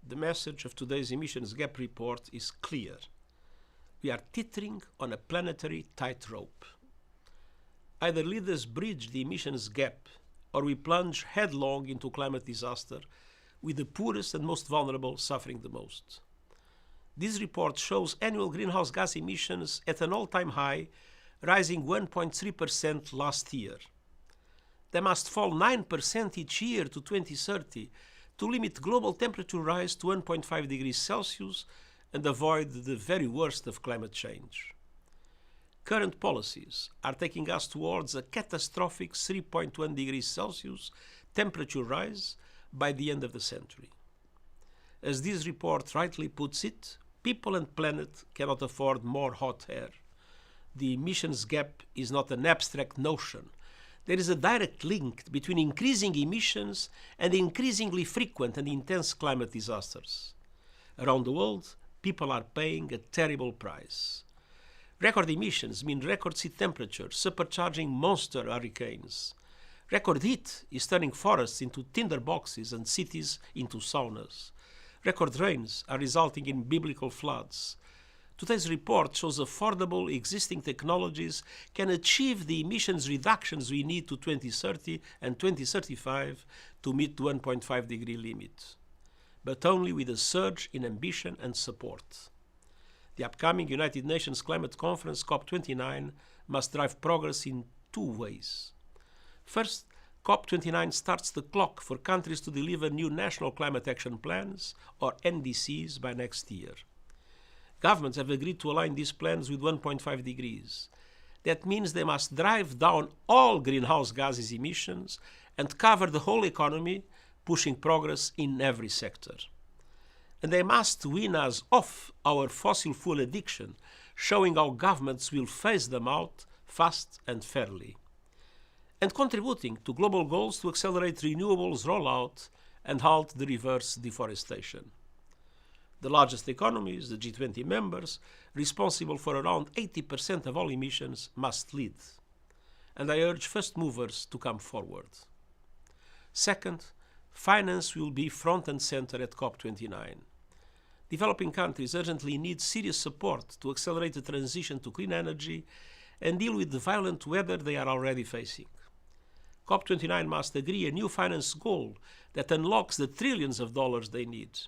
the message of today's Emissions Gap Report is clear. We are teetering on a planetary tightrope. Either leaders bridge the emissions gap or we plunge headlong into climate disaster with the poorest and most vulnerable suffering the most. This report shows annual greenhouse gas emissions at an all-time high, rising 1.3% last year. They must fall 9% each year to 2030 to limit global temperature rise to 1.5 degrees Celsius and avoid the very worst of climate change. Current policies are taking us towards a catastrophic 3.1 degrees Celsius temperature rise by the end of the century. As this report rightly puts it, people and planet cannot afford more hot air. The emissions gap is not an abstract notion. There is a direct link between increasing emissions and increasingly frequent and intense climate disasters. Around the world, people are paying a terrible price. Record emissions mean record sea temperatures, supercharging monster hurricanes. Record heat is turning forests into tinder boxes and cities into saunas. Record rains are resulting in biblical floods. Today's report shows affordable existing technologies can achieve the emissions reductions we need to 2030 and 2035 to meet the 1.5 degree limit, but only with a surge in ambition and support. The upcoming United Nations Climate Conference COP29 must drive progress in two ways. First, COP29 starts the clock for countries to deliver new National Climate Action Plans, or NDCs, by next year. Governments have agreed to align these plans with 1.5 degrees. That means they must drive down all greenhouse gases emissions and cover the whole economy, pushing progress in every sector. And they must win us off our fossil fuel addiction, showing how governments will phase them out fast and fairly, and contributing to global goals to accelerate renewables rollout and halt the reverse deforestation. The largest economies, the G20 members, responsible for around 80% of all emissions, must lead. And I urge first movers to come forward. Second, finance will be front and center at COP29. Developing countries urgently need serious support to accelerate the transition to clean energy and deal with the violent weather they are already facing. COP29 must agree a new finance goal that unlocks the trillions of dollars they need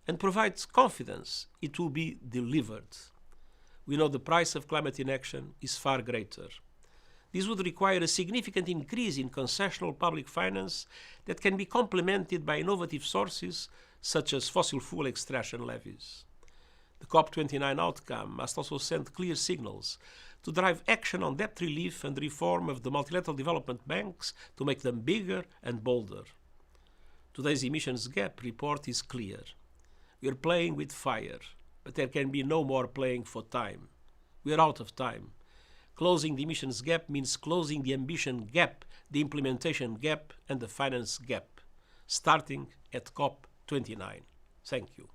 and provides confidence it will be delivered. We know the price of climate inaction is far greater. This would require a significant increase in concessional public finance that can be complemented by innovative sources such as fossil fuel extraction levies. The COP29 outcome must also send clear signals to drive action on debt relief and reform of the multilateral development banks to make them bigger and bolder. Today's Emissions Gap Report is clear. We are playing with fire, but there can be no more playing for time. We are out of time. Closing the emissions gap means closing the ambition gap, the implementation gap, and the finance gap, starting at COP29. Thank you.